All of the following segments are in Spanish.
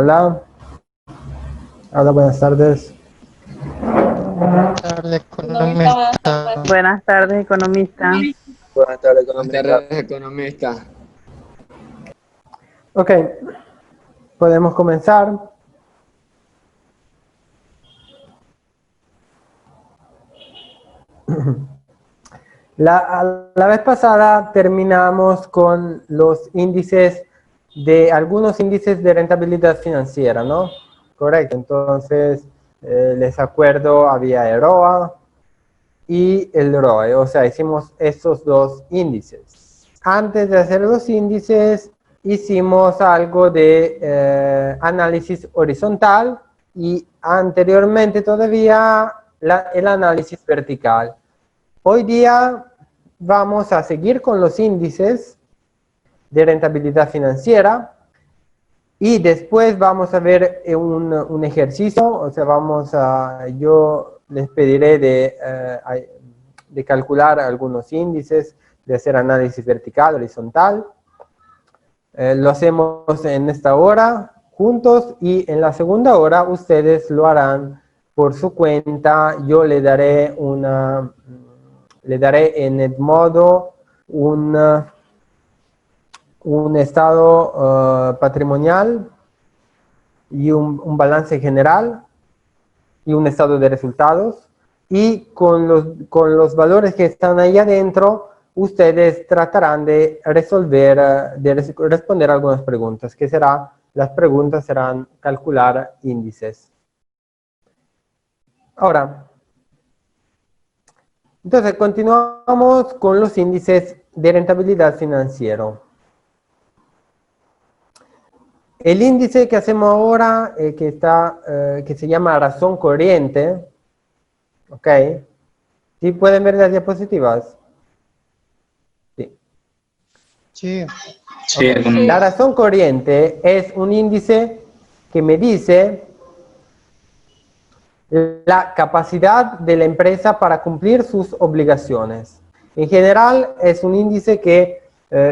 Hola. Hola, buenas tardes. Buenas tardes, economista. Buenas tardes, economista. Buenas tardes, Buenas economista. tardes, economista. Ok, podemos comenzar. La vez pasada terminamos con los índices algunos índices de rentabilidad financiera, ¿no? Correcto, entonces, les acuerdo, había el ROA y el ROE, o sea, hicimos estos dos índices. Antes de hacer los índices, hicimos algo de análisis horizontal y anteriormente todavía el análisis vertical. Hoy día vamos a seguir con los índices de rentabilidad financiera y después vamos a ver un ejercicio, o sea, yo les pediré de calcular algunos índices, de hacer análisis vertical, horizontal. Lo hacemos en esta hora juntos y en la segunda hora ustedes lo harán por su cuenta. Yo le daré en el modo un estado patrimonial y un balance general y un estado de resultados, y con los valores que están ahí adentro ustedes tratarán de responder algunas preguntas, las preguntas serán calcular índices. Ahora, entonces continuamos con los índices de rentabilidad financiero. El índice que hacemos ahora, que se llama razón corriente, ¿ok? ¿Sí pueden ver las diapositivas? Sí. Sí. Sí, Okay. La razón corriente es un índice que me dice la capacidad de la empresa para cumplir sus obligaciones. En general, es un índice que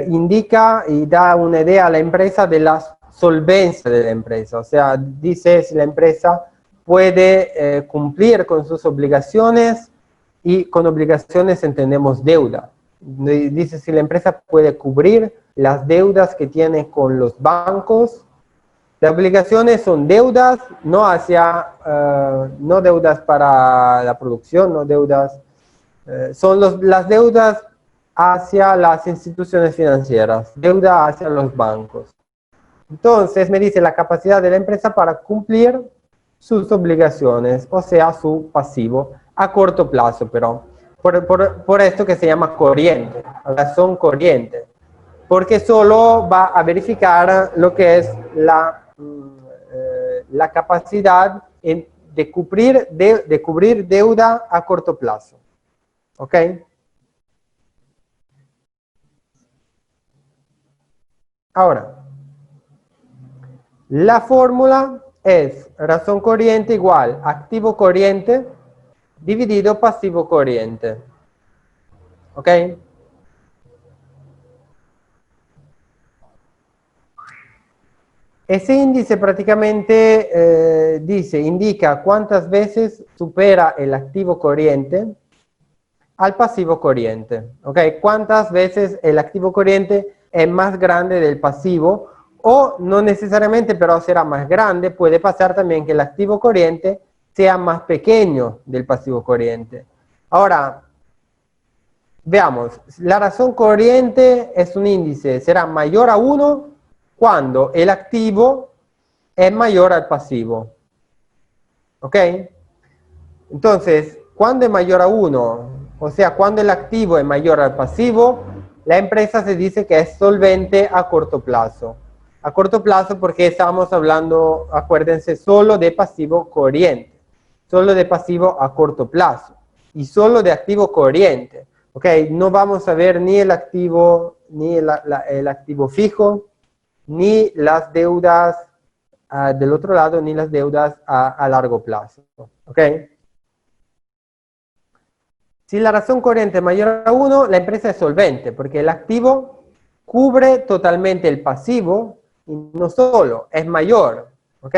indica y da una idea a la empresa de la solvencia de la empresa. O sea, dice si la empresa puede cumplir con sus obligaciones, y con obligaciones entendemos deuda. Dice si la empresa puede cubrir las deudas que tiene con los bancos. Las obligaciones son deudas, no deudas para la producción, no deudas, son las deudas hacia las instituciones financieras, deuda hacia los bancos. Entonces me dice la capacidad de la empresa para cumplir sus obligaciones, o sea, su pasivo, a corto plazo, pero por esto que se llama corriente, razón corriente, porque solo va a verificar lo que es la capacidad de cubrir deuda a corto plazo. ¿Ok? Ahora, la fórmula es razón corriente igual activo corriente dividido pasivo corriente. ¿Ok? Ese índice prácticamente indica cuántas veces supera el activo corriente al pasivo corriente. ¿Ok? Cuántas veces el activo corriente es más grande del pasivo, o no necesariamente, pero será más grande. Puede pasar también que el activo corriente sea más pequeño del pasivo corriente. Ahora, veamos, la razón corriente es un índice, será mayor a 1 cuando el activo es mayor al pasivo. ¿Ok? Entonces, cuando es mayor a 1, o sea, cuando el activo es mayor al pasivo, la empresa se dice que es solvente a corto plazo. A corto plazo porque estamos hablando, acuérdense, solo de pasivo corriente, solo de pasivo a corto plazo y solo de activo corriente. ¿Ok? No vamos a ver ni el activo, ni el activo fijo, ni las deudas del otro lado, ni las deudas a largo plazo. ¿Ok? Si la razón corriente es mayor a 1, la empresa es solvente, porque el activo cubre totalmente el pasivo y no solo, es mayor. ¿ok?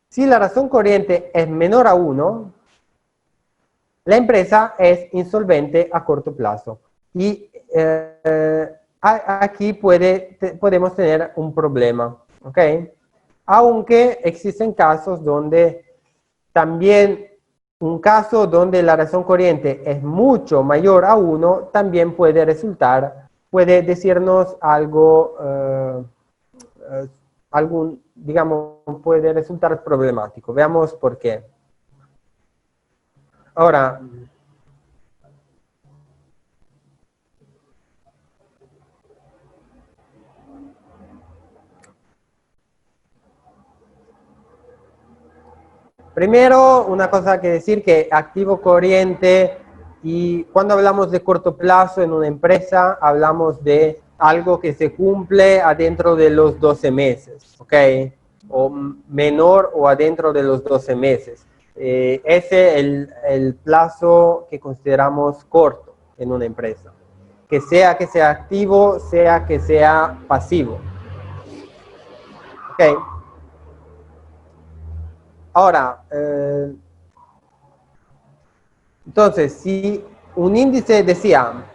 Si la razón corriente es menor a 1, la empresa es insolvente a corto plazo. Y aquí podemos tener un problema, ¿ok? Aunque existen casos donde también un caso donde la razón corriente es mucho mayor a 1, también puede resultar, puede decirnos algo, digamos, puede resultar problemático. Veamos por qué. Ahora, primero, una cosa que decir que activo corriente, y cuando hablamos de corto plazo en una empresa, hablamos de algo que se cumple adentro de los 12 meses, ¿ok? O menor o adentro de los 12 meses. Ese es el plazo que consideramos corto en una empresa. Que sea activo, sea que sea pasivo. ¿Ok? Ahora, entonces, si un índice,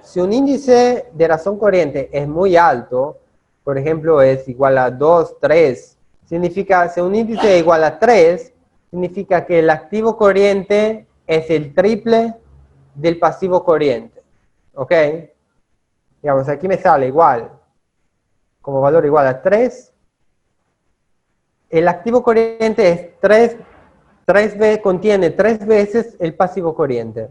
si un índice de razón corriente es muy alto, por ejemplo, es igual a 2, 3, significa, si un índice es igual a 3, significa que el activo corriente es el triple del pasivo corriente. ¿Ok? Digamos, aquí me sale igual, como valor igual a 3. El activo corriente es 3 veces, contiene 3 veces el pasivo corriente.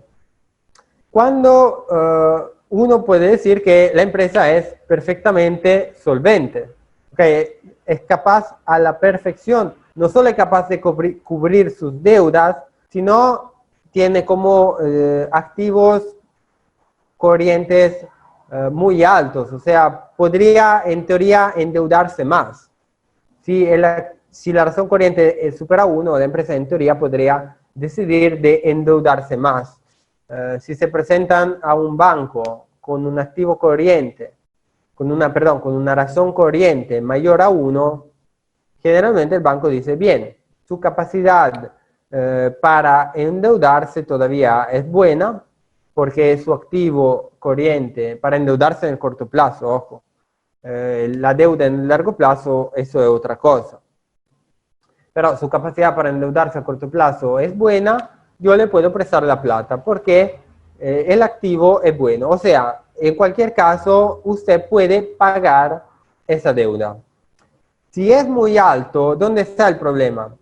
Cuando uno puede decir que la empresa es perfectamente solvente, ¿okay? Es capaz a la perfección, no solo es capaz de cubrir sus deudas, sino tiene como activos corrientes muy altos, o sea, podría en teoría endeudarse más. Si la razón corriente supera 1, la empresa en teoría podría decidir de endeudarse más. Si se presentan a un banco con un activo corriente, con una razón corriente mayor a 1, generalmente el banco dice, bien, su capacidad para endeudarse todavía es buena, porque su activo corriente, para endeudarse en el corto plazo, ojo, la deuda en el largo plazo, eso es otra cosa. Pero su capacidad para endeudarse a corto plazo es buena, yo le puedo prestar la plata porque el activo es bueno. O sea, en cualquier caso, usted puede pagar esa deuda. Si es muy alto, ¿dónde está el problema?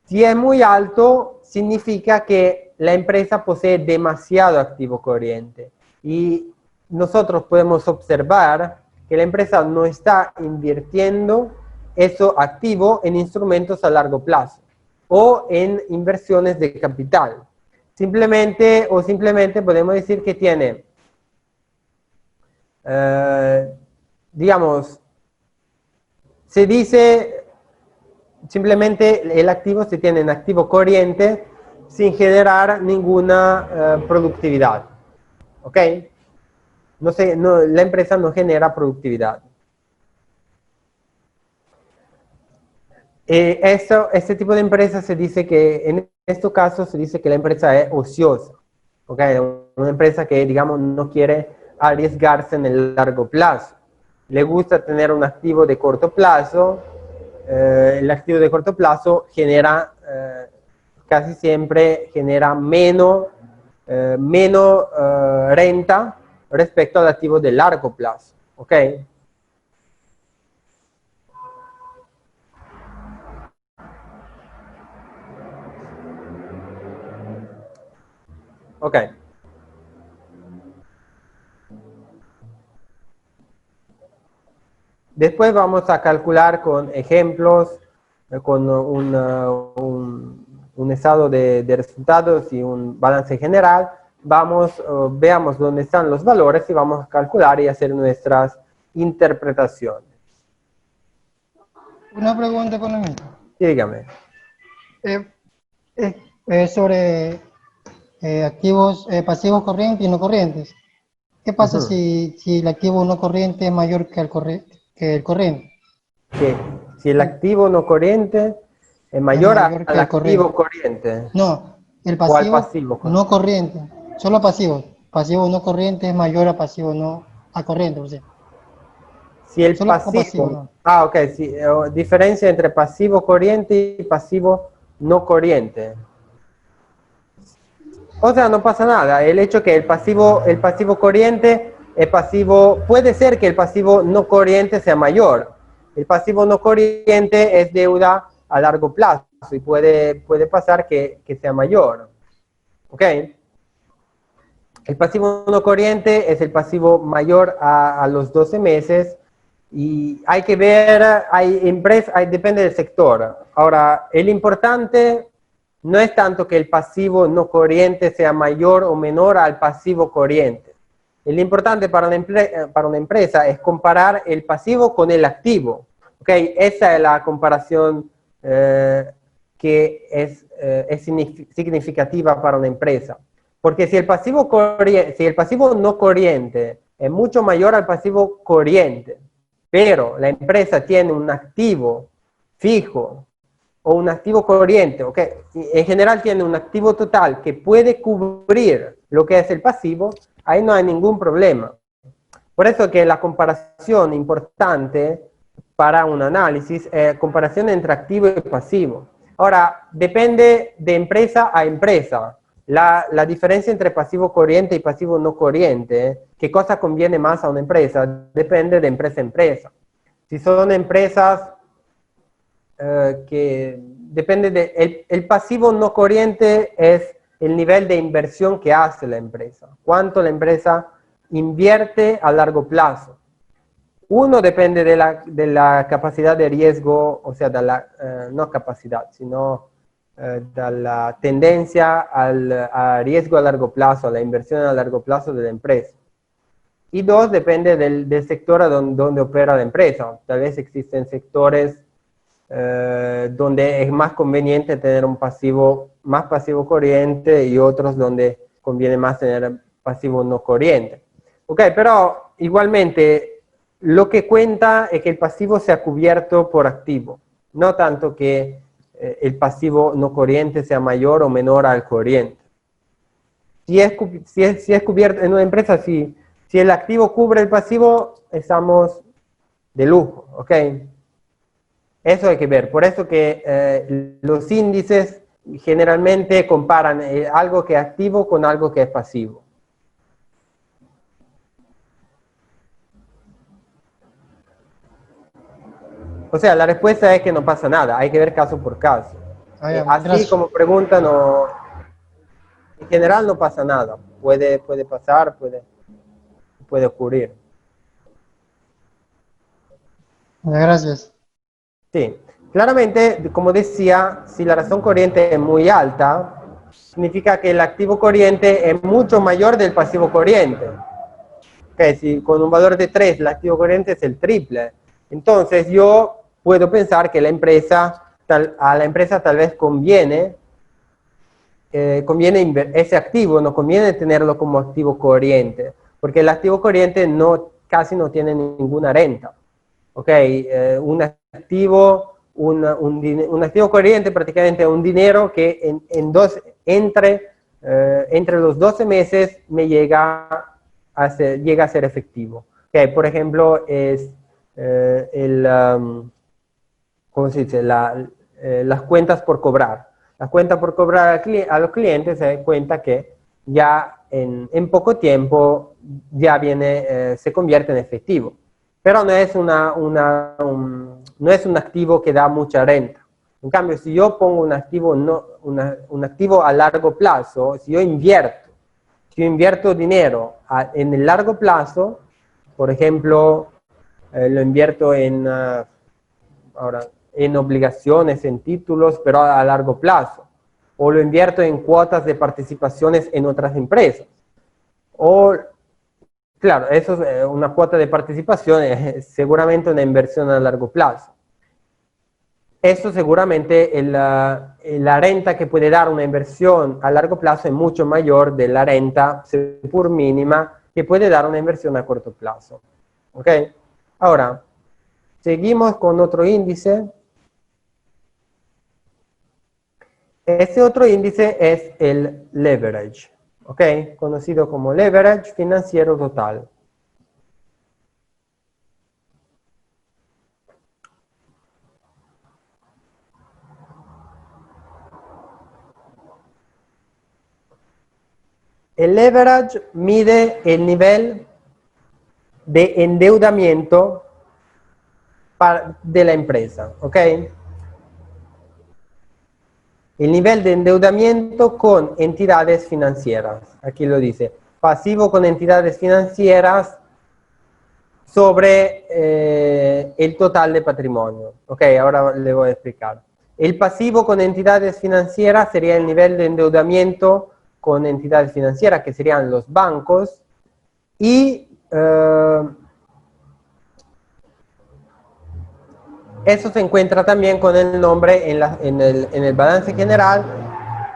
Si es muy alto, significa que la empresa posee demasiado activo corriente. Y nosotros podemos observar que la empresa no está invirtiendo eso activo en instrumentos a largo plazo o en inversiones de capital. Simplemente podemos decir que tiene, digamos, se dice simplemente el activo se tiene en activo corriente sin generar ninguna productividad. ¿Ok? La empresa no genera productividad. Este tipo de empresa se dice que, en estos casos, se dice que la empresa es ociosa. ¿Ok? Una empresa que, digamos, no quiere arriesgarse en el largo plazo. Le gusta tener un activo de corto plazo. El activo de corto plazo genera, casi siempre genera menos renta respecto al activo de largo plazo. ¿Ok? Ok. Después vamos a calcular con ejemplos, con un estado de resultados y un balance general. Veamos dónde están los valores y vamos a calcular y hacer nuestras interpretaciones. Una pregunta económica. Sí, dígame. Sobre activos pasivos corrientes y no corrientes. ¿Qué pasa si el activo no corriente es mayor que el corriente? Que si el activo no corriente es mayor mayor que al el corriente. activo corriente No, el o al pasivo pasivo. no corriente, solo pasivo. Pasivo no corriente es mayor a pasivo no a corriente, o sea, Si el solo con pasivo, pasivo, ¿no? ok, sí, diferencia entre pasivo corriente y pasivo no corriente. O sea, no pasa nada. El hecho que el pasivo corriente, el pasivo, puede ser que el pasivo no corriente sea mayor. El pasivo no corriente es deuda a largo plazo y puede pasar que sea mayor. ¿Ok? El pasivo no corriente es el pasivo mayor a los 12 meses y hay que ver, hay empresas, depende del sector. Ahora, el importante no es tanto que el pasivo no corriente sea mayor o menor al pasivo corriente. El importante para una empresa es comparar el pasivo con el activo. ¿Okay? Esa es la comparación que es significativa para una empresa. Porque si el pasivo no corriente es mucho mayor al pasivo corriente, pero la empresa tiene un activo fijo o un activo corriente, ¿ok? En general tiene un activo total que puede cubrir lo que es el pasivo, ahí no hay ningún problema. Por eso que la comparación importante para un análisis es comparación entre activo y pasivo. Ahora, depende de empresa a empresa. La diferencia entre pasivo corriente y pasivo no corriente, qué cosa conviene más a una empresa, depende de empresa a empresa. Si son empresas que depende de, el pasivo no corriente es el nivel de inversión que hace la empresa, cuánto la empresa invierte a largo plazo. Uno depende de la capacidad de riesgo, o sea, no capacidad, sino de la tendencia al riesgo a largo plazo, a la inversión a largo plazo de la empresa. Y dos, depende del sector donde opera la empresa. Tal vez existen sectores donde es más conveniente tener más pasivo corriente y otros donde conviene más tener pasivo no corriente. Ok, pero igualmente lo que cuenta es que el pasivo sea cubierto por activo, no tanto que el pasivo no corriente sea mayor o menor al corriente. Si es cubierto en una empresa, si el activo cubre el pasivo, estamos de lujo, ¿ok? Eso hay que ver. Por eso que los índices generalmente comparan algo que es activo con algo que es pasivo. O sea, la respuesta es que no pasa nada, hay que ver caso por caso. Ya, Así gracias. como pregunta, no, en general no pasa nada. Puede pasar, puede ocurrir. Ya, gracias. Sí, claramente, como decía, si la razón corriente es muy alta, significa que el activo corriente es mucho mayor del pasivo corriente. Okay, si con un valor de 3 el activo corriente es el triple, entonces yo puedo pensar que a la empresa tal vez conviene ese activo, no conviene tenerlo como activo corriente, porque el activo corriente casi no tiene ninguna renta. Okay, un activo corriente prácticamente es un dinero que entre los 12 meses me llega a ser efectivo. Okay, por ejemplo, es ¿cómo se dice? Las cuentas por cobrar. Las cuentas por cobrar a los clientes se dan cuenta que ya en poco tiempo ya se convierte en efectivo. Pero no es no es un activo que da mucha renta. En cambio, si yo pongo un activo, un activo a largo plazo, si yo invierto dinero en el largo plazo, por ejemplo, lo invierto en obligaciones, en títulos, pero a largo plazo. O lo invierto en cuotas de participaciones en otras empresas. O, claro, eso es una cuota de participación, es seguramente una inversión a largo plazo. Eso seguramente la renta que puede dar una inversión a largo plazo es mucho mayor de la renta, por mínima, que puede dar una inversión a corto plazo. ¿Ok? Ahora, seguimos con otro índice. Ese otro índice es el leverage, ¿ok? Conocido como leverage financiero total. El leverage mide el nivel de endeudamiento de la empresa, ¿ok? El nivel de endeudamiento con entidades financieras. Aquí lo dice. Pasivo con entidades financieras sobre el total de patrimonio. Ok, ahora le voy a explicar. El pasivo con entidades financieras sería el nivel de endeudamiento con entidades financieras, que serían los bancos, y eso se encuentra también con el nombre en el balance general,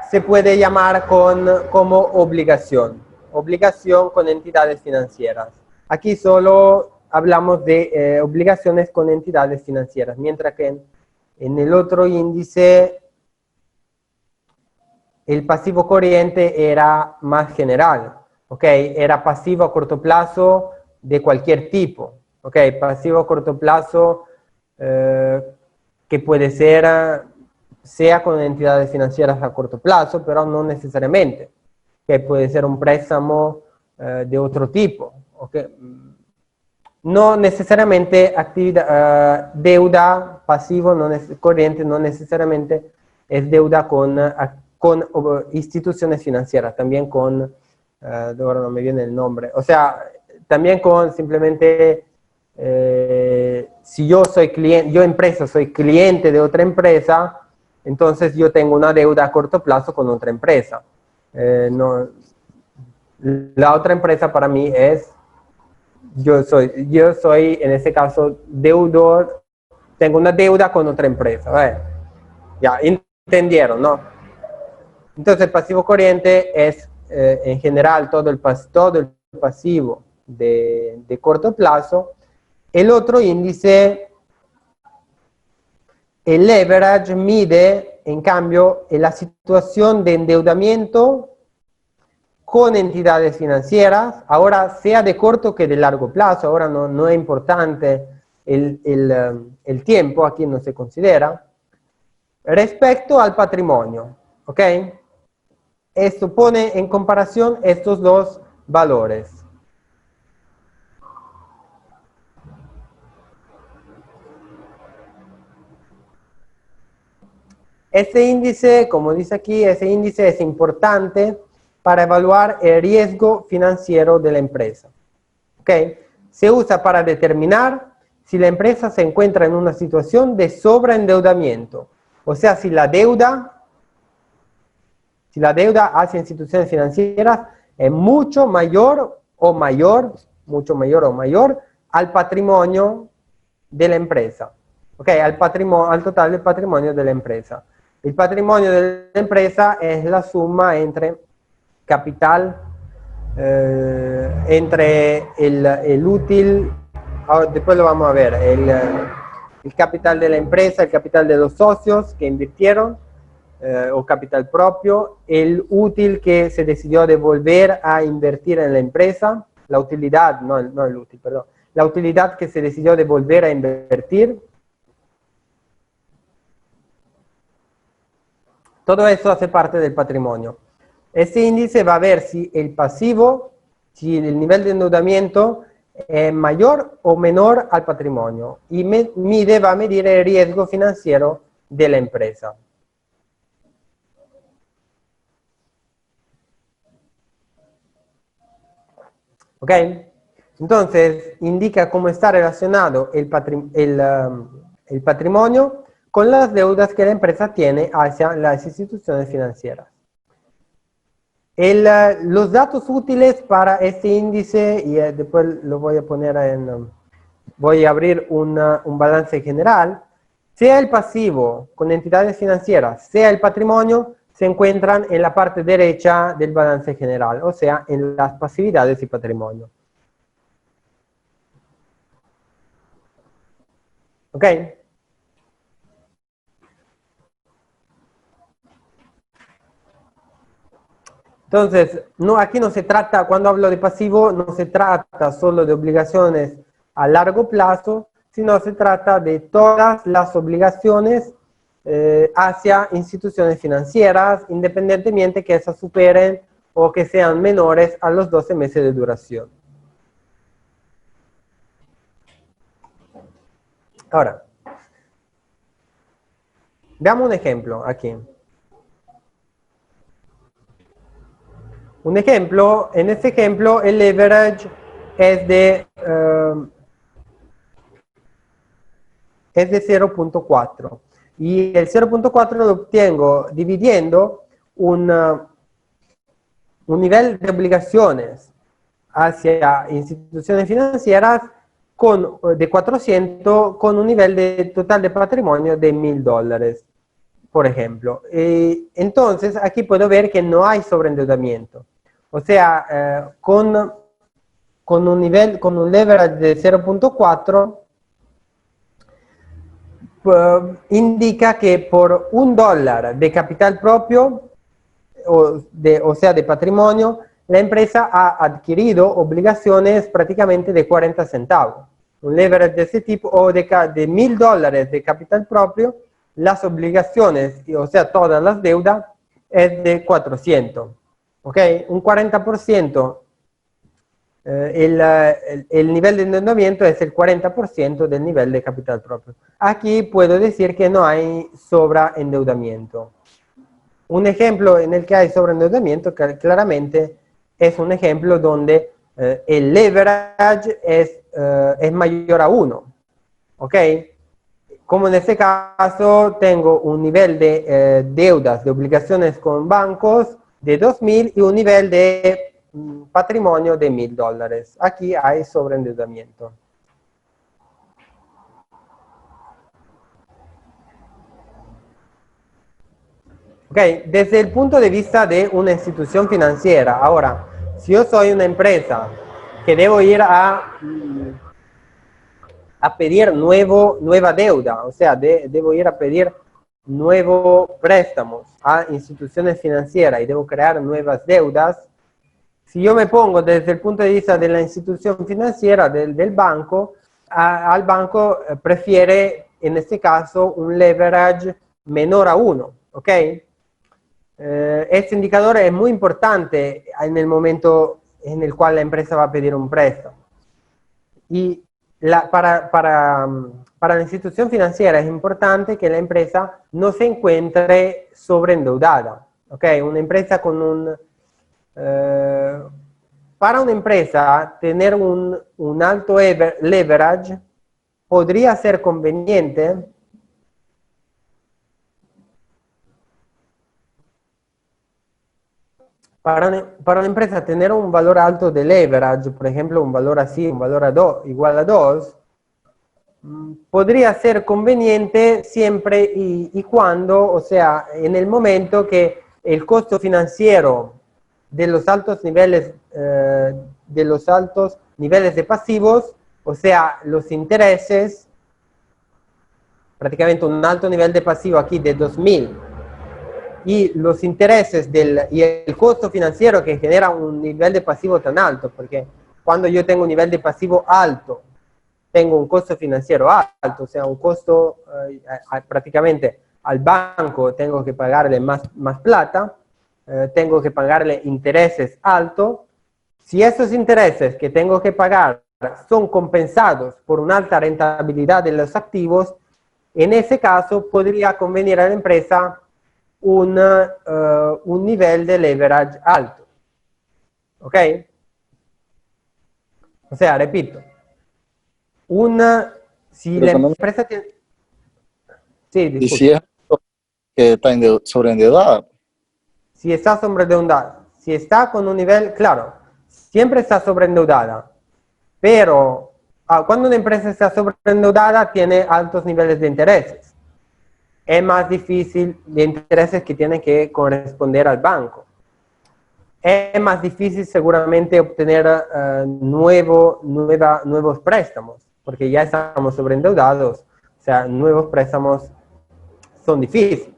se puede llamar como obligación, obligación con entidades financieras. Aquí solo hablamos de obligaciones con entidades financieras, mientras que en el otro índice el pasivo corriente era más general, ¿ok? Era pasivo a corto plazo de cualquier tipo, ¿ok? Pasivo a corto plazo que puede ser, sea con entidades financieras a corto plazo, pero no necesariamente, que puede ser un préstamo de otro tipo, ¿ok? No necesariamente actividad, deuda pasivo no corriente, no necesariamente es deuda con instituciones financieras, también con, ahora no me viene el nombre, o sea, también con simplemente, si yo soy cliente, yo empresa soy cliente de otra empresa, entonces yo tengo una deuda a corto plazo con otra empresa. No, la otra empresa para mí es yo soy, en este caso, deudor, tengo una deuda con otra empresa. Ya, entendieron, ¿no? Entonces, el pasivo corriente es, en general, todo el pasivo de corto plazo. El otro índice, el leverage, mide, en cambio, la situación de endeudamiento con entidades financieras, ahora sea de corto que de largo plazo, ahora no es importante el tiempo, aquí no se considera, respecto al patrimonio, ¿ok? Esto pone en comparación estos dos valores. Este índice, como dice aquí, ese índice es importante para evaluar el riesgo financiero de la empresa. ¿Ok? Se usa para determinar si la empresa se encuentra en una situación de sobreendeudamiento. O sea, si la deuda hacia instituciones financieras es mucho mayor o mayor al patrimonio de la empresa. ¿Ok? Al total del patrimonio de la empresa. El patrimonio de la empresa es la suma entre capital, entre el útil, ahora, después lo vamos a ver, el capital de la empresa, el capital de los socios que invirtieron, o capital propio, el útil que se decidió de volver a invertir en la empresa, la utilidad, no el útil, perdón, la utilidad que se decidió de volver a invertir. Todo eso hace parte del patrimonio. Este índice va a ver si el pasivo, si el nivel de endeudamiento es mayor o menor al patrimonio. Y va a medir el riesgo financiero de la empresa. ¿Ok? Entonces, indica cómo está relacionado el patrimonio con las deudas que la empresa tiene hacia las instituciones financieras. Los datos útiles para este índice, y después lo voy a poner voy a abrir un balance general, sea el pasivo con entidades financieras, sea el patrimonio, se encuentran en la parte derecha del balance general, o sea, en las pasividades y patrimonio. ¿Ok? Entonces, no, aquí no se trata, cuando hablo de pasivo, no se trata solo de obligaciones a largo plazo, sino se trata de todas las obligaciones hacia instituciones financieras, independientemente que esas superen o que sean menores a los 12 meses de duración. Ahora, veamos un ejemplo aquí. Un ejemplo, en este ejemplo el leverage es de 0.4 y el 0.4 lo obtengo dividiendo un nivel de obligaciones hacia instituciones financieras de 400 con un nivel de total de patrimonio de $1.000, por ejemplo. Entonces, aquí puedo ver que no hay sobreendeudamiento. O sea, con un leverage de 0.4, indica que por $1 de capital propio, o sea, de patrimonio, la empresa ha adquirido obligaciones prácticamente de 40 centavos. Un leverage de ese tipo, o de $1.000 de capital propio, las obligaciones, o sea, todas las deudas, es de 400. ¿Ok? Un 40%, el nivel de endeudamiento es el 40% del nivel de capital propio. Aquí puedo decir que no hay sobreendeudamiento. Un ejemplo en el que hay sobreendeudamiento claramente es un ejemplo donde el leverage es mayor a 1. ¿Ok? Como en este caso tengo un nivel de deudas, de obligaciones con bancos de 2.000 y un nivel de patrimonio de $1.000. Aquí hay sobreendeudamiento. Ok, desde el punto de vista de una institución financiera, ahora, si yo soy una empresa que debo ir a pedir nueva deuda, o sea, debo ir a pedir nuevos préstamos a instituciones financieras y debo crear nuevas deudas, si yo me pongo desde el punto de vista de la institución financiera, del banco, al banco prefiere, en este caso, un leverage menor a 1, ¿ok? Este indicador es muy importante en el momento en el cual la empresa va a pedir un préstamo. Y para la institución financiera es importante que la empresa no se encuentre sobreendeudada. ¿Ok? Una empresa con para una empresa tener un alto leverage podría ser conveniente para una empresa tener un valor alto de leverage, por ejemplo, un valor así, un valor igual a 2, podría ser conveniente siempre y cuando, o sea, en el momento que el costo financiero de los altos niveles de pasivos, o sea, los intereses, prácticamente un alto nivel de pasivo aquí de 2.000, y los intereses y el costo financiero que genera un nivel de pasivo tan alto, porque cuando yo tengo un nivel de pasivo alto, tengo un costo financiero alto, o sea, un costo prácticamente al banco tengo que pagarle más plata, tengo que pagarle intereses altos. Si esos intereses que tengo que pagar son compensados por una alta rentabilidad de los activos, en ese caso podría convenir a la empresa un nivel de leverage alto. ¿Ok? O sea, repito, si la empresa tiene... Sí, Y disculpe. si es que está sobreendeudada. Si está sobreendeudada, si está con un nivel, claro, siempre está sobreendeudada, pero cuando una empresa está sobreendeudada tiene altos niveles de intereses. Es más difícil de intereses que tienen que corresponder al banco. Es más difícil seguramente obtener nuevos préstamos, porque ya estamos sobreendeudados, o sea, nuevos préstamos son difíciles.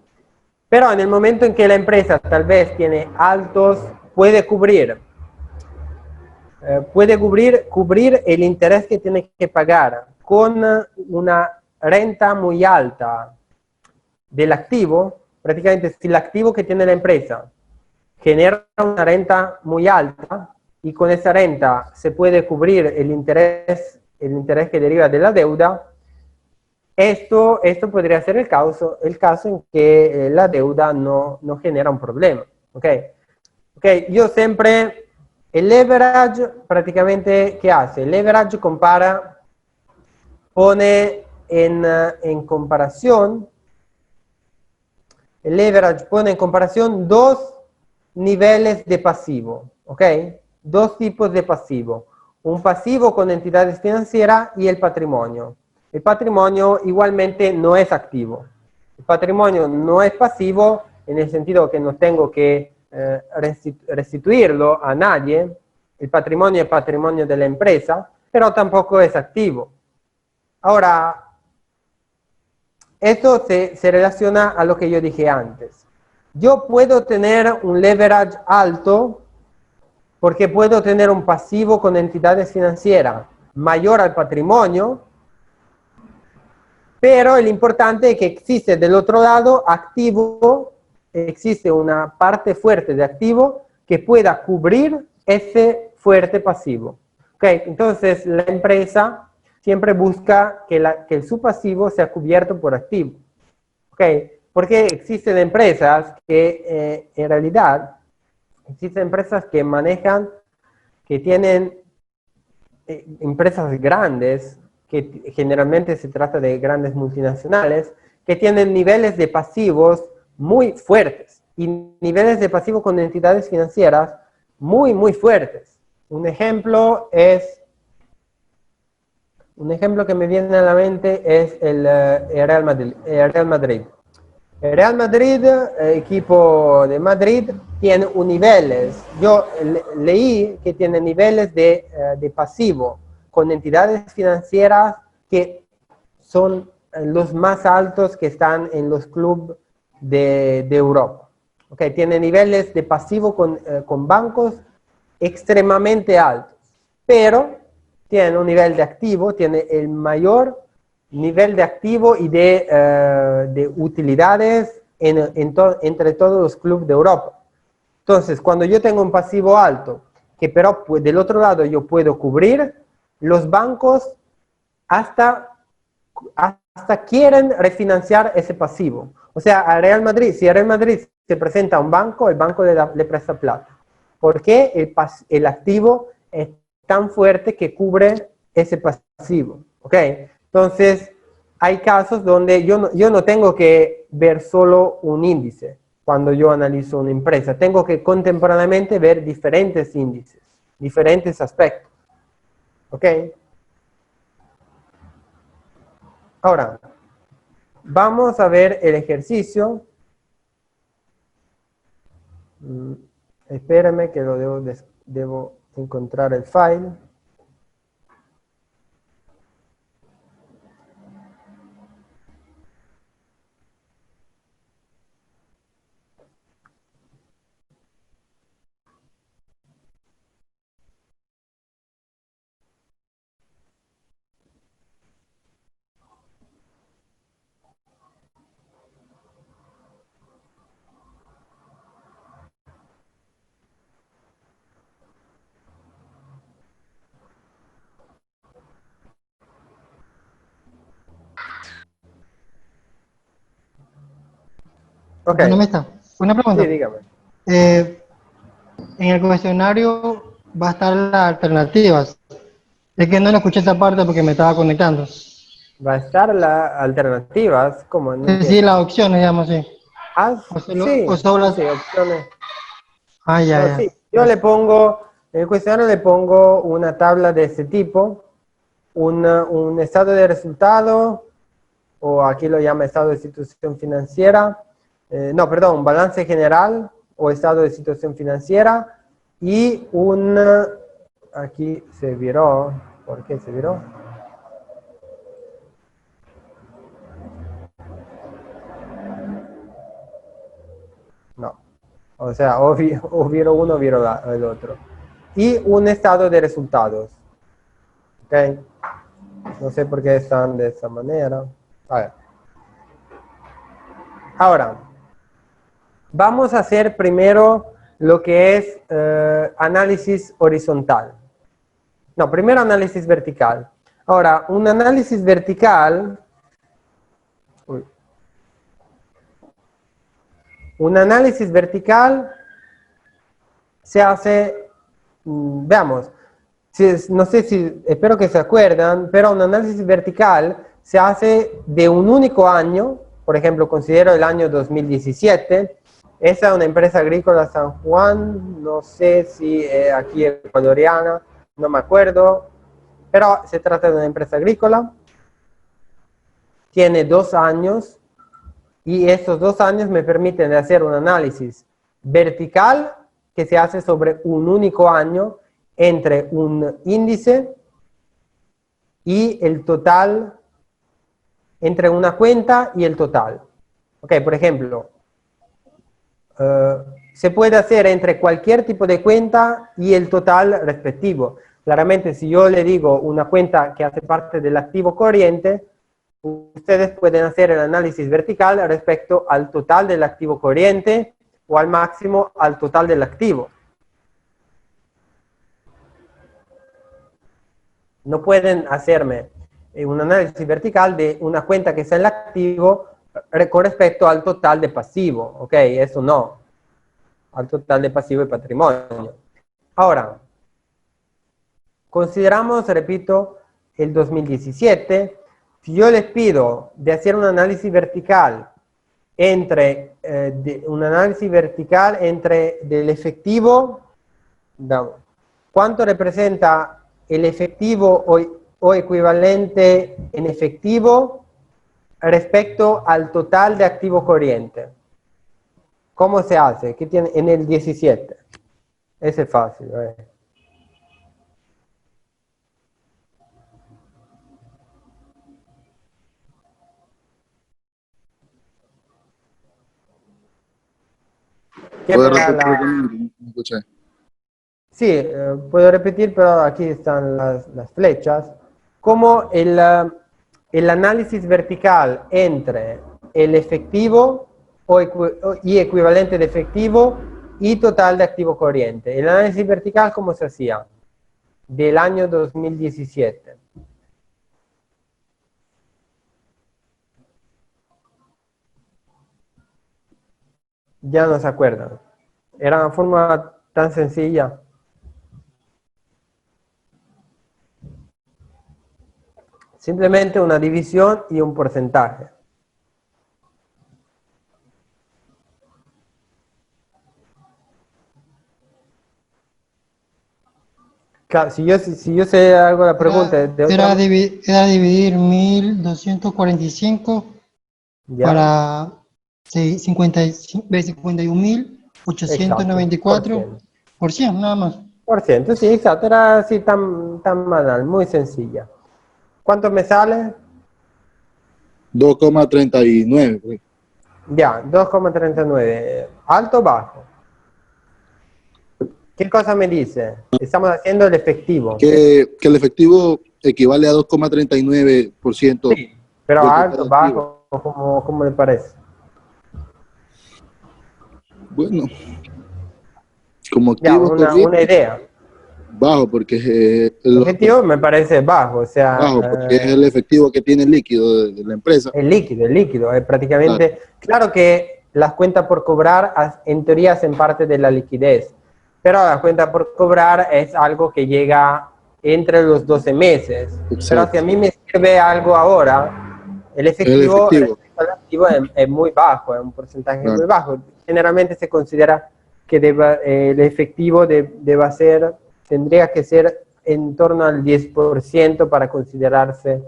Pero en el momento en que la empresa tal vez tiene altos puede cubrir el interés que tiene que pagar con una renta muy alta del activo. Prácticamente, si el activo que tiene la empresa genera una renta muy alta y con esa renta se puede cubrir el interés que deriva de la deuda, esto podría ser el caso en que la deuda no genera un problema. ¿Ok? Yo siempre, el leverage prácticamente, ¿qué hace? El leverage pone en comparación, el leverage pone en comparación dos niveles de pasivo, ¿ok? Dos tipos de pasivo. Un pasivo con entidades financieras y el patrimonio. El patrimonio igualmente no es activo. El patrimonio no es pasivo en el sentido que no tengo que restituirlo a nadie. El patrimonio es patrimonio de la empresa, pero tampoco es activo. Ahora, esto se relaciona a lo que yo dije antes. Yo puedo tener un leverage alto porque puedo tener un pasivo con entidades financieras mayor al patrimonio, pero lo importante es que existe del otro lado activo, existe una parte fuerte de activo que pueda cubrir ese fuerte pasivo. ¿Okay? Entonces la empresa siempre busca que su pasivo sea cubierto por activo. ¿Okay? Porque existen empresas que en realidad, existen empresas que manejan, que tienen empresas grandes, que generalmente se trata de grandes multinacionales, que tienen niveles de pasivos muy fuertes y niveles de pasivos con entidades financieras muy, muy fuertes. Un ejemplo que me viene a la mente es el Real Madrid. El Real Madrid, equipo de Madrid, tiene niveles. Yo leí que tiene niveles de pasivo con entidades financieras que son los más altos que están en los clubes de Europa. Okay, tiene niveles de pasivo con bancos extremadamente altos, pero tiene un nivel de activo, tiene el mayor nivel de activo y de utilidades entre todos los clubes de Europa. Entonces, cuando yo tengo un pasivo alto, que pero del otro lado yo puedo cubrir, los bancos hasta quieren refinanciar ese pasivo. O sea, a Real Madrid, si a Real Madrid se presenta a un banco, el banco le presta plata. Porque el activo es tan fuerte que cubre ese pasivo. ¿Ok? Entonces, hay casos donde yo no tengo que ver solo un índice cuando yo analizo una empresa. Tengo que contemporáneamente ver diferentes índices, diferentes aspectos. ¿Ok? Ahora, vamos a ver el ejercicio. Espérame que debo encontrar el file. Ok, Economista, una sí, pregunta. dígame. En el cuestionario va a estar las alternativas. Es que no lo escuché esa parte porque me estaba conectando. Va a estar las alternativas, ¿cómo? No Es decir, entiendo. las opciones, digamos así. O Sí, solo sí, las... sí, opciones. Ah, ya, No, ya. sí, yo le pongo, en el cuestionario le pongo una tabla de este tipo, un estado de resultado, o aquí lo llama estado de situación financiera, no, perdón, balance general o estado de situación financiera, y aquí se viró, ¿por qué se viró? No. O sea, o vieron uno o vieron el otro. Y un estado de resultados. ¿Ok? No sé por qué están de esa manera. A ver. Ahora, vamos a hacer primero lo que es análisis horizontal. No, primero análisis vertical. Ahora, un análisis vertical... Uy. Un análisis vertical se hace, veamos, no sé si, espero que se acuerdan, pero un análisis vertical se hace de un único año, por ejemplo, considero el año 2017, esa es una empresa agrícola San Juan, no sé si aquí ecuatoriana, no me acuerdo, pero se trata de una empresa agrícola, tiene 2 años, y estos 2 años me permiten hacer un análisis vertical que se hace sobre un único año entre un índice y el total, entre una cuenta y el total. Ok, por ejemplo, se puede hacer entre cualquier tipo de cuenta y el total respectivo. Claramente, si yo le digo una cuenta que hace parte del activo corriente, ustedes pueden hacer el análisis vertical respecto al total del activo corriente o al máximo al total del activo. No pueden hacerme un análisis vertical de una cuenta que sea el activo con respecto al total de pasivo, ¿ok? Eso no, al total de pasivo y patrimonio. Ahora, consideramos, repito, el 2017. Si yo les pido de hacer un análisis vertical entre del efectivo, vamos, ¿cuánto representa el efectivo o equivalente en efectivo respecto al total de activo corriente? ¿Cómo se hace? ¿Qué tiene en el 17? Ese es fácil. ¿Qué ¿Puedes era repetir la... conmigo? No escuché. Sí, puedo repetir, pero aquí están las flechas. Como el análisis vertical entre el efectivo y equivalente de efectivo y total de activo corriente. El análisis vertical, ¿cómo se hacía? Del año 2017. Ya no se acuerdan. Era una forma tan sencilla. Simplemente una división y un porcentaje. Claro, si yo sé algo la pregunta de otra Era dividir 1245 ¿ya? para 51.894 Exacto, por 100, nada más. por ciento, sí, exacto, era así tan banal, muy sencilla. ¿Cuánto me sale? 2,39. Pues. Ya, 2,39. ¿Alto o bajo? ¿Qué cosa me dice? Estamos haciendo el efectivo. Que el efectivo equivale a 2,39% Sí, pero del alto, total activo. bajo, ¿cómo le parece? Bueno, como Ya, activo una corriente, idea. bajo, porque es El efectivo me parece bajo, o sea, bajo, porque es el efectivo que tiene el líquido de la empresa. el líquido, es Claro, prácticamente, claro que las cuentas por cobrar en teoría hacen parte de la liquidez, pero la cuenta por cobrar es algo que llega entre los 12 meses. Pero si a exacto. mí me sirve algo ahora, el Es el efectivo efectivo. respecto al activo es muy bajo, es un porcentaje Claro. muy bajo. Generalmente se considera que el efectivo tendría que ser en torno al 10% para considerarse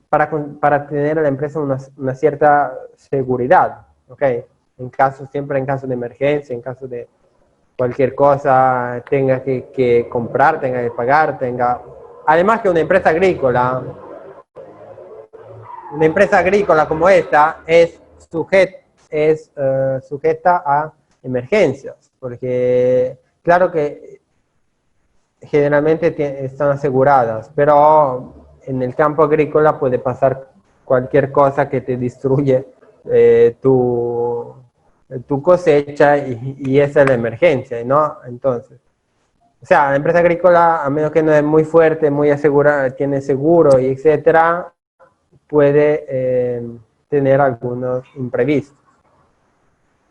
para tener a la empresa una cierta seguridad, ¿ok? Siempre en caso de emergencia, en caso de cualquier cosa, tenga que comprar, tenga que pagar, Además que una empresa agrícola como esta es es sujeta a emergencias, porque claro que generalmente están aseguradas, pero en el campo agrícola puede pasar cualquier cosa que te destruye tu cosecha y esa es la emergencia, ¿no? Entonces, o sea, la empresa agrícola, a menos que no es muy fuerte, muy asegurada, tiene seguro y etcétera, puede tener algunos imprevistos.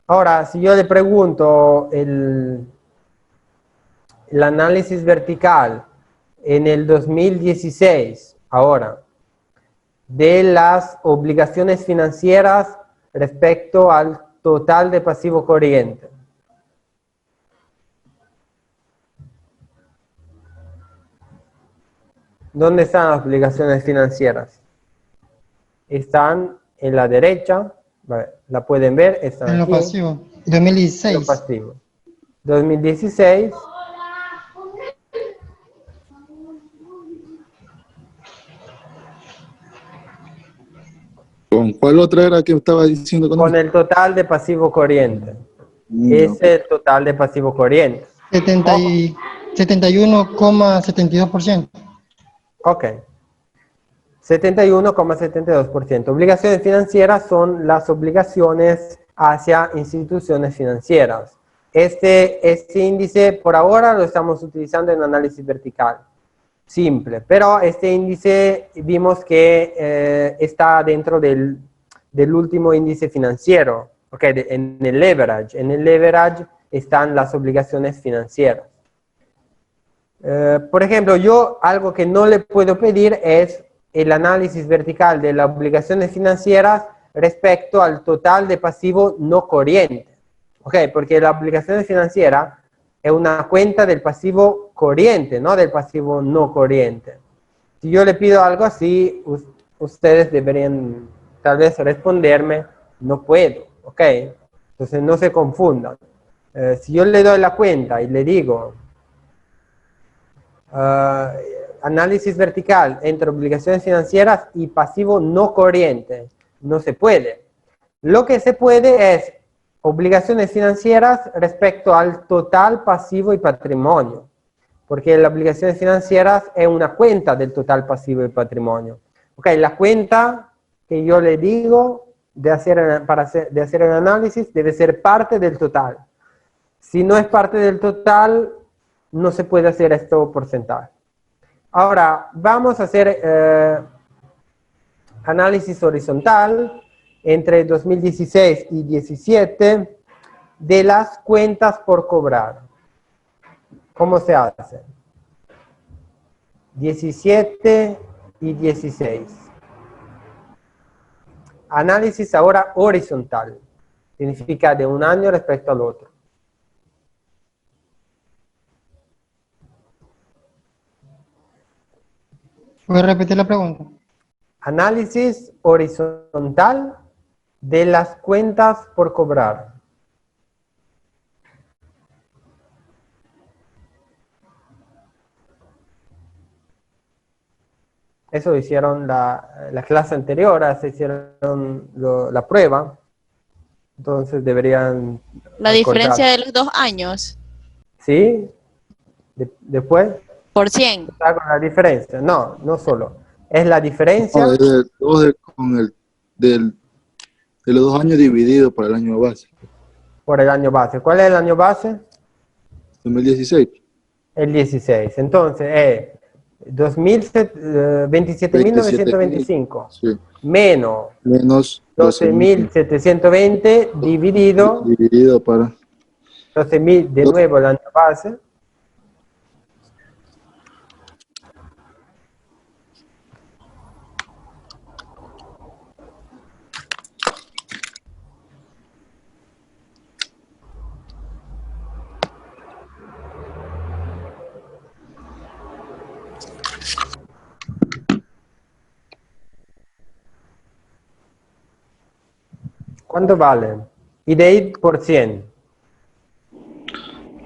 Ahora, si yo le pregunto el análisis vertical en el 2016, ahora, de las obligaciones financieras respecto al total de pasivo corriente. ¿Dónde están las obligaciones financieras? Están en la derecha, la pueden ver, están En lo aquí, pasivo. en 2016. lo pasivo. 2016, ¿Con cuál otra era que estaba diciendo con el total de pasivo corriente. No. Es el total de pasivo corriente. 71,72%. Ok. 71,72%. Obligaciones financieras son las obligaciones hacia instituciones financieras. Este índice por ahora lo estamos utilizando en análisis vertical. Simple, pero este índice vimos que está dentro del último índice financiero, okay, en el leverage. En el leverage están las obligaciones financieras. Por ejemplo, yo algo que no le puedo pedir es el análisis vertical de las obligaciones financieras respecto al total de pasivo no corriente. Okay, porque la obligación financiera es una cuenta del pasivo corriente, no del pasivo no corriente. Si yo le pido algo así, ustedes deberían tal vez responderme, no puedo, ¿ok? Entonces no se confundan. Si yo le doy la cuenta y le digo, análisis vertical entre obligaciones financieras y pasivo no corriente, no se puede. Lo que se puede es obligaciones financieras respecto al total pasivo y patrimonio, porque las obligaciones financieras es una cuenta del total pasivo y patrimonio. Ok, la cuenta que yo le digo de hacer el análisis debe ser parte del total. Si no es parte del total, no se puede hacer esto porcentaje. Ahora, vamos a hacer análisis horizontal entre 2016 y 2017 de las cuentas por cobrar. ¿Cómo se hace? 17 y 16. Análisis ahora horizontal. Significa de un año respecto al otro. ¿Puedes repetir la pregunta? Análisis horizontal de las cuentas por cobrar. Eso hicieron la clase anterior, se hicieron la prueba. Entonces deberían... La diferencia de los 2 años. ¿Sí? Después... Por 100. Está con la diferencia. No, no solo. Es la diferencia... No, de los 2 años divididos por el año base. Por el año base. ¿Cuál es el año base? 2016. El 16. Entonces, 27.925 Sí. menos Menos 12.720 dividido para 12.000 de nuevo el año base. ¿Cuánto vale? Y de ahí por 100.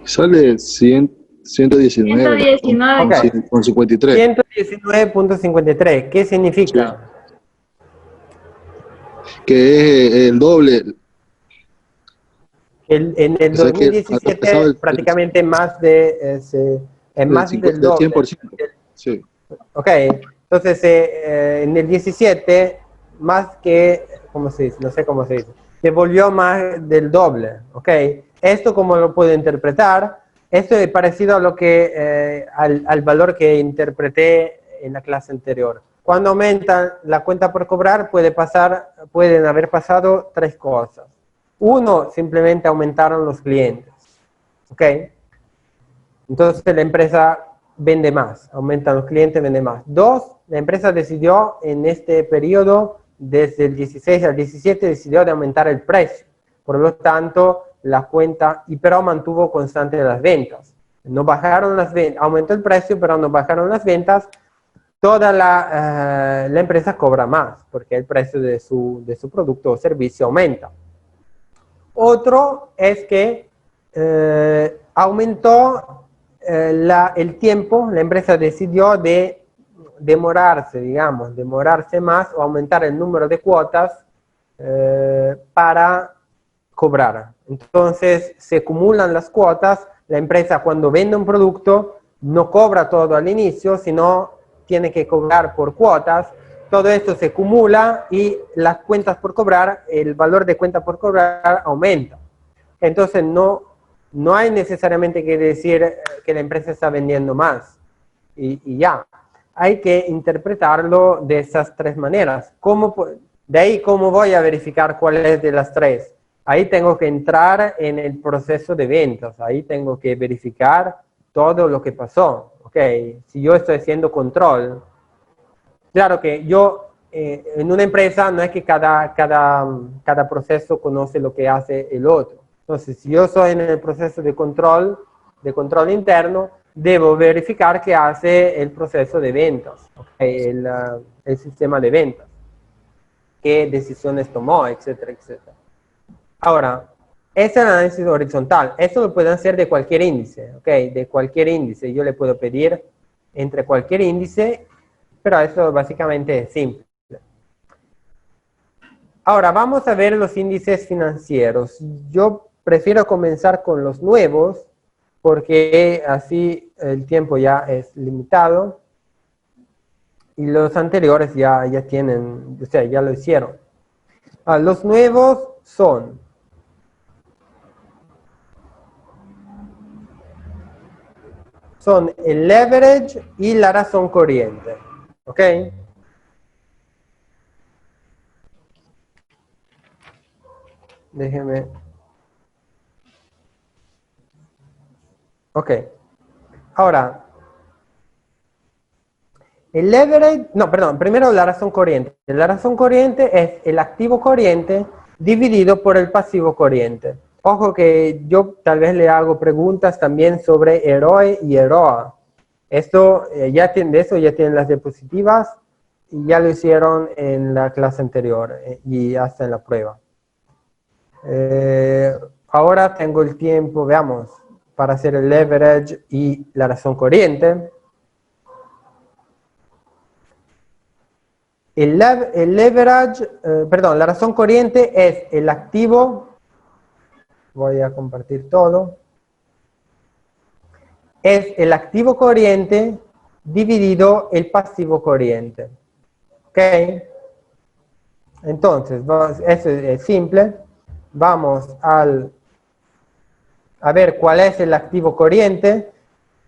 sale 119. 119. Ok. Con 53. 119.53. ¿Qué significa? Que es el doble. En el O sea que 2017 prácticamente más de, es más del del doble. 100%. Sí. Ok, entonces en el 17 más que, ¿cómo se dice? No sé cómo se dice. Se volvió más del doble, ¿ok? ¿Esto cómo lo puedo interpretar? Esto es parecido a lo que, al valor que interpreté en la clase anterior. Cuando aumenta la cuenta por cobrar, pueden haber pasado tres cosas. Uno, simplemente aumentaron los clientes, ¿ok? Entonces la empresa vende más, aumentan los clientes, vende más. Dos, la empresa decidió en este periodo, desde el 16 al 17, decidió de aumentar el precio. Por lo tanto, la cuenta, pero mantuvo constante las ventas. No bajaron las ventas, aumentó el precio, pero no bajaron las ventas. Toda la empresa cobra más, porque el precio de su producto o servicio aumenta. Otro es que aumentó el tiempo, la empresa decidió de demorarse más o aumentar el número de cuotas para cobrar. Entonces se acumulan las cuotas, la empresa cuando vende un producto no cobra todo al inicio, sino tiene que cobrar por cuotas. Todo esto se acumula y las cuentas por cobrar, el valor de cuenta por cobrar aumenta. Entonces no hay necesariamente que decir que la empresa está vendiendo más y ya. Hay que interpretarlo de esas tres maneras. De ahí, ¿cómo voy a verificar cuál es de las tres? Ahí tengo que entrar en el proceso de ventas. Ahí tengo que verificar todo lo que pasó. ¿Okay? Si yo estoy haciendo control, claro que yo en una empresa no es que cada proceso conoce lo que hace el otro. Entonces, si yo soy en el proceso de control interno, debo verificar qué hace el proceso de ventas, ¿okay? El sistema de ventas, qué decisiones tomó, etcétera, etcétera. Ahora, ese es el análisis horizontal. Esto lo pueden hacer de cualquier índice, ¿ok? De cualquier índice. Yo le puedo pedir entre cualquier índice, pero eso básicamente es simple. Ahora, vamos a ver los índices financieros. Yo prefiero comenzar con los nuevos, porque así el tiempo ya es limitado. Y los anteriores ya tienen, o sea, ya lo hicieron. Los nuevos son el leverage y la razón corriente. ¿Ok? Déjeme. Ok. Ahora, el leverage, no, perdón, primero la razón corriente. La razón corriente es el activo corriente dividido por el pasivo corriente. Ojo que yo tal vez le hago preguntas también sobre ROE y ROA. Esto de eso ya tienen las diapositivas y ya lo hicieron en la clase anterior y hasta en la prueba. Ahora tengo el tiempo, veamos, para hacer el leverage y la razón corriente. El leverage, perdón, la razón corriente es el activo, voy a compartir todo, es el activo corriente dividido el pasivo corriente. ¿Ok? Entonces, eso es simple. Vamos a ver cuál es el activo corriente.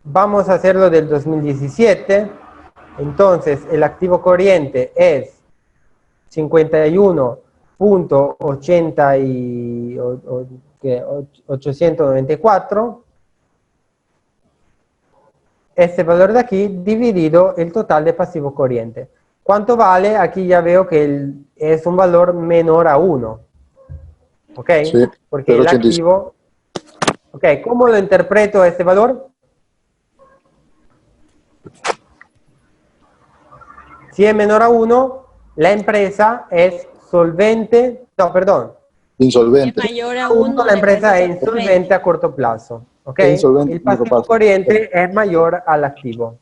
Vamos a hacerlo del 2017. Entonces, el activo corriente es 51.894. Este valor de aquí dividido el total de pasivo corriente. ¿Cuánto vale? Aquí ya veo que es un valor menor a 1. ¿Ok? Sí, Porque el 0,85. activo... Ok, ¿cómo lo interpreto este valor? Si es menor a 1, la empresa es solvente... No, perdón. Insolvente. Mayor a 1, uno, la empresa es insolvente. insolvente a corto plazo. ¿Ok? Es insolvente El a corto pasivo plazo. corriente es mayor al activo.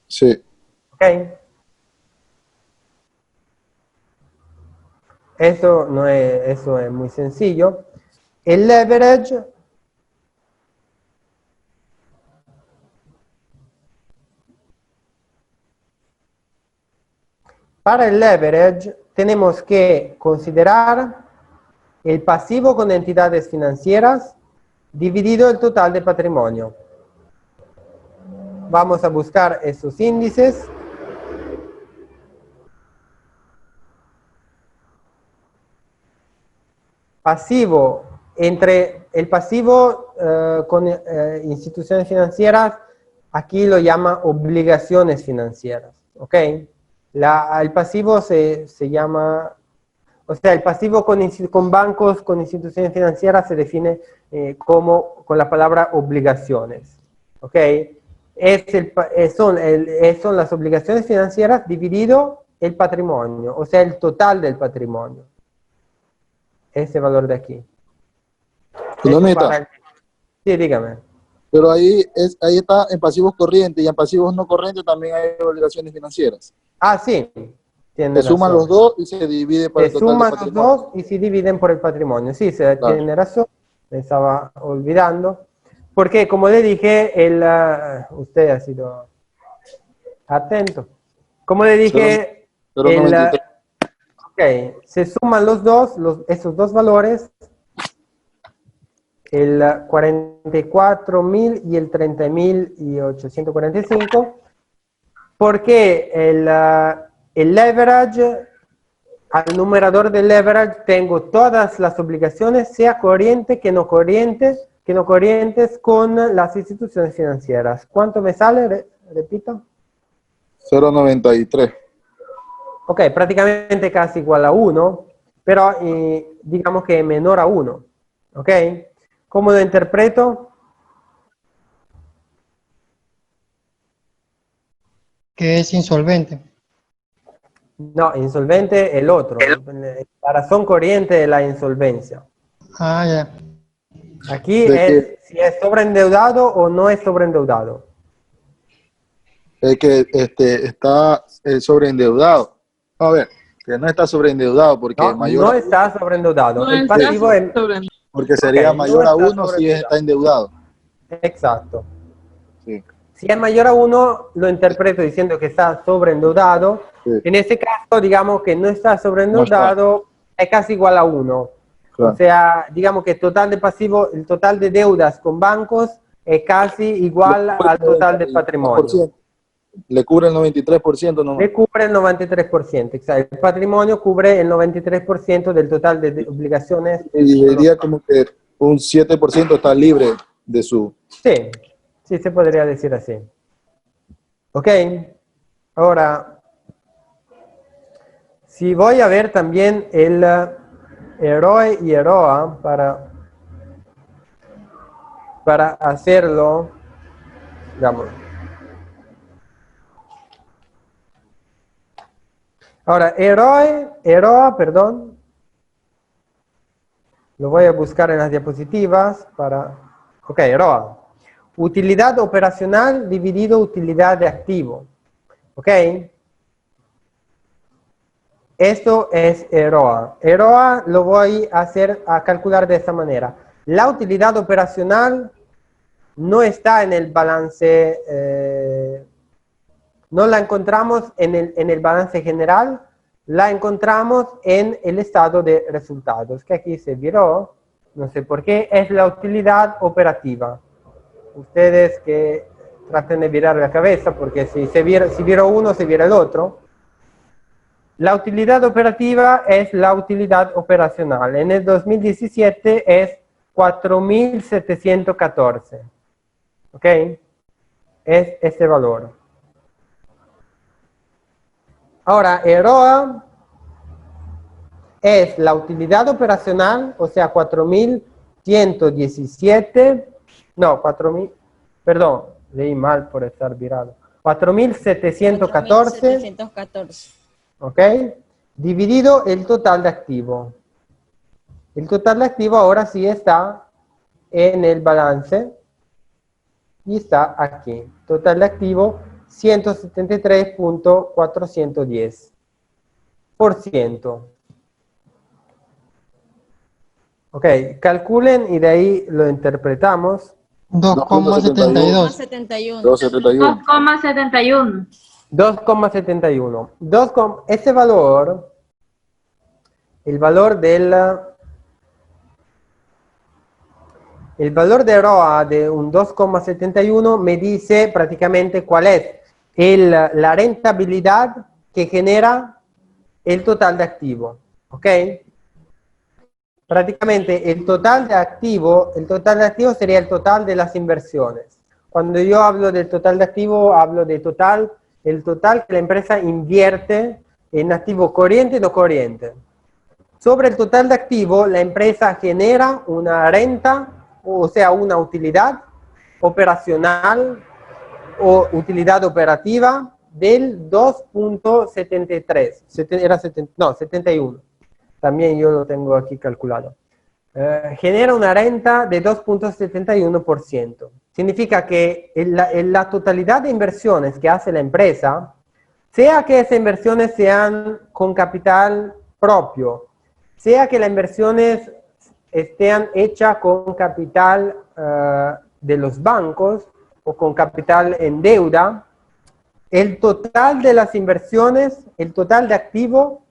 Sí. ¿Ok? Eso es muy sencillo. el leverage para el leverage tenemos que considerar el pasivo con entidades financieras dividido el total de patrimonio. Vamos a buscar esos índices. Pasivo, entre el pasivo con instituciones financieras, aquí lo llama obligaciones financieras, ¿ok? El pasivo se llama, o sea, el pasivo con bancos, con instituciones financieras se define como con la palabra obligaciones, ¿ok? Son las obligaciones financieras dividido el patrimonio, o sea, el total del patrimonio. Ese valor de aquí. Economista, Sí, dígame. pero ahí está en pasivos corrientes y en pasivos no corrientes también hay obligaciones financieras. Ah, sí. Se suman los dos y se divide por el Se total de suman los patrimonio. dos y se dividen por el patrimonio. Sí, Claro. tiene razón. Me estaba olvidando. Porque, como le dije, usted ha sido atento. Como le dije, 0,93. ok, se suman los dos, esos dos valores, el 44.000 y el 30.845, porque el leverage, al numerador del leverage tengo todas las obligaciones, sea corriente que no corrientes con las instituciones financieras. ¿Cuánto me sale? Repito. 0,93. Ok, prácticamente casi igual a 1, pero digamos que menor a 1. ¿Ok? ¿Cómo lo interpreto? Que es insolvente. No, insolvente el otro. La razón corriente de la insolvencia. Ah, ya. Aquí ¿De es qué? si es sobreendeudado o no es sobreendeudado. Es que está sobreendeudado. A ver, que no está sobreendeudado porque No, mayor no a, está sobreendeudado. No El está pasivo es... sobre. porque sería Ok, no mayor a está 1 si sobreendeudado. está endeudado. Exacto. Sí, Si es mayor a 1, lo interpreto diciendo que está sobreendeudado. sí, En ese caso, digamos que no está no está. sobreendeudado, es casi igual a 1. O Claro. sea, digamos que el total de pasivo, el total de deudas con bancos es casi igual al total de patrimonio. Le cubre el 93% nomás. Le cubre el 93%. Exacto. El patrimonio cubre el 93% del total de obligaciones. Y diría como que un 7% está libre de su... Sí, sí se podría decir así. Ok, ahora, si voy a ver también el EROE y EROA para hacerlo, digamos. Ahora, EROA, perdón, lo voy a buscar en las diapositivas para... Ok, EROA. Utilidad operacional dividido utilidad de activo. ¿Ok? Esto es EROA. EROA lo voy a calcular de esta manera. La utilidad operacional no está en el balance, no la encontramos en el balance general, la encontramos en el estado de resultados, que aquí se viró, no sé por qué, es la utilidad operativa. Ustedes que traten de virar la cabeza, porque si viro uno, se vira el otro. La utilidad operativa es la utilidad operacional. En el 2017 es 4.714. ¿Ok? Es este valor. Ahora, EROA es la utilidad operacional, o sea, 4.117. No, 4.000. Perdón, leí mal por estar virado. 4.714. 714. ¿Ok? Dividido el total de activo. El total de activo ahora sí está en el balance y está aquí. Total de activo 173.410%. Ok, calculen y de ahí lo interpretamos. 2,72. 71. 271. 2,71. 2,71. Ese valor, el valor de ROA de un 2,71 me dice prácticamente cuál es la rentabilidad que genera el total de activo. ¿Ok? Prácticamente el total de activo sería el total de las inversiones. Cuando yo hablo del total de activo, hablo de el total que la empresa invierte en activo corriente y no corriente. Sobre el total de activo, la empresa genera una renta, o sea, una utilidad operacional o utilidad operativa del 2,73. Era 71. También yo lo tengo aquí calculado. Genera una renta de 2,71%. Significa que la totalidad de inversiones que hace la empresa, sea que esas inversiones sean con capital propio, sea que las inversiones estén hechas con capital de los bancos o con capital en deuda, el total de las inversiones, el total de activo,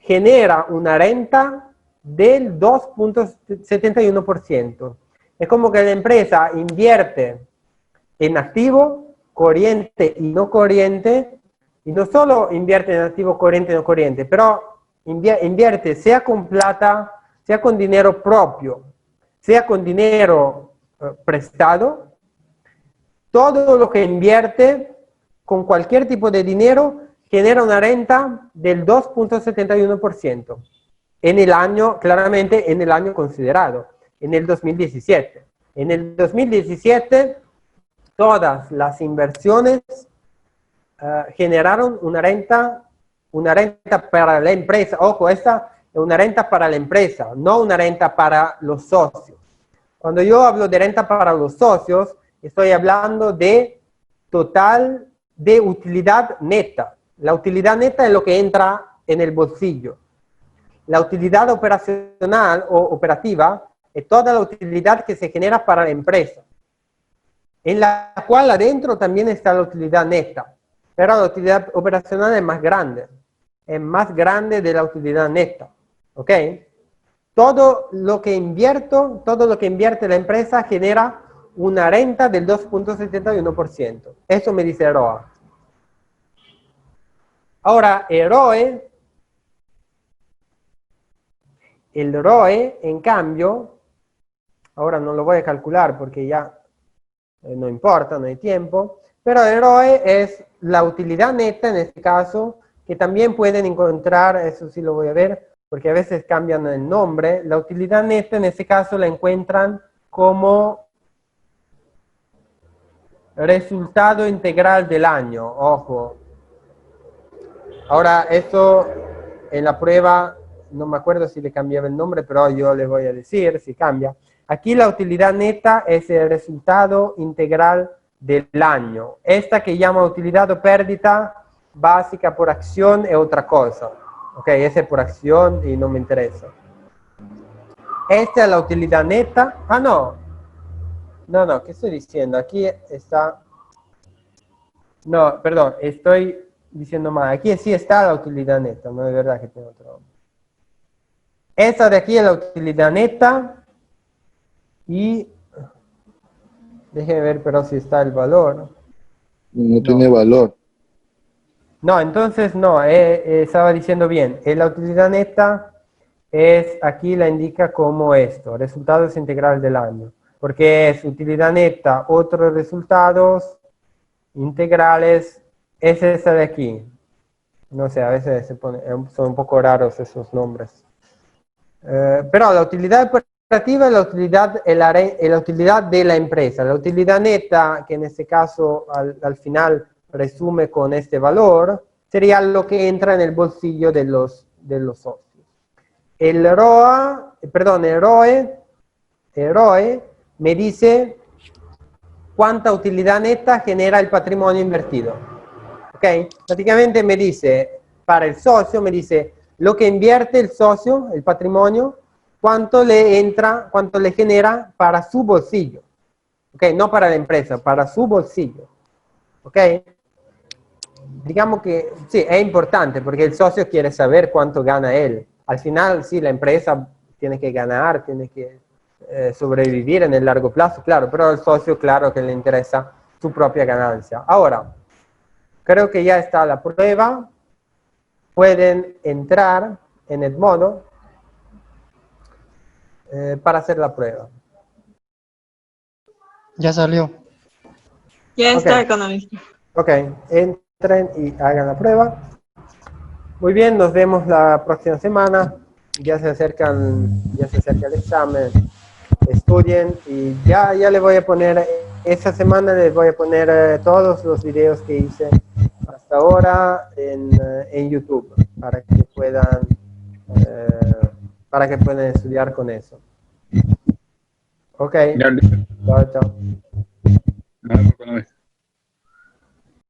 genera una renta del 2,71%. Es como que la empresa invierte en activo corriente y no corriente, y no solo invierte en activo corriente y no corriente, pero invierte sea con plata, sea con dinero propio, sea con dinero prestado. Todo lo que invierte con cualquier tipo de dinero genera una renta del 2,71% en el año, claramente en el año considerado, en el 2017. En el 2017, todas las inversiones generaron una renta para la empresa. Ojo, esta es una renta para la empresa, no una renta para los socios. Cuando yo hablo de renta para los socios, estoy hablando de total de utilidad neta. La utilidad neta es lo que entra en el bolsillo. La utilidad operacional o operativa es toda la utilidad que se genera para la empresa, en la cual adentro también está la utilidad neta, pero la utilidad operacional es más grande de la utilidad neta, ¿ok? Todo lo que invierte la empresa genera una renta del 2,71%. Eso me dice ROA. Ahora, el ROE, en cambio, ahora no lo voy a calcular porque ya no importa, no hay tiempo, pero el ROE es la utilidad neta en este caso, que también pueden encontrar, eso sí lo voy a ver, porque a veces cambian el nombre. La utilidad neta en este caso la encuentran como resultado integral del año, ojo. Ahora, eso en la prueba, no me acuerdo si le cambiaba el nombre, pero yo le voy a decir si cambia. Aquí la utilidad neta es el resultado integral del año. Esta que llama utilidad o pérdida básica por acción es otra cosa. Ok, esa es por acción y no me interesa. Esta es la utilidad neta. Ah, no. No, ¿qué estoy diciendo? Aquí está... No, perdón, estoy diciendo mal. Aquí sí está la utilidad neta, no es verdad que tengo otro nombre. Esta de aquí es la utilidad neta y déjeme ver pero si está el valor. No tiene valor. No, entonces no, estaba diciendo bien. La utilidad neta es, aquí la indica como esto, resultados integrales del año. Porque es utilidad neta, otros resultados integrales, es esta de aquí. No sé, a veces son un poco raros esos nombres. Pero la utilidad operativa es la utilidad de la empresa. La utilidad neta, que en este caso al final resume con este valor, sería lo que entra en el bolsillo de los socios. El ROE me dice cuánta utilidad neta genera el patrimonio invertido. ¿Ok? Prácticamente me dice, para el socio, me dice lo que invierte el socio, el patrimonio, cuánto le entra, cuánto le genera para su bolsillo. ¿Ok? No para la empresa, para su bolsillo. ¿Ok? Digamos que sí, es importante porque el socio quiere saber cuánto gana él. Al final, sí, la empresa tiene que ganar, tiene que sobrevivir en el largo plazo, claro, pero al socio, claro que le interesa su propia ganancia. Ahora, creo que ya está la prueba. Pueden entrar en el modo para hacer la prueba. Ya salió. Ya Ok. está, economista. Ok, entren y hagan la prueba. Muy bien, nos vemos la próxima semana. Ya se acerca el examen. Estudien y ya les voy a poner, esta semana les voy a poner todos los videos que hice hasta ahora en YouTube para que puedan estudiar con eso. Ok, Ya, chao, chao. nada, economista.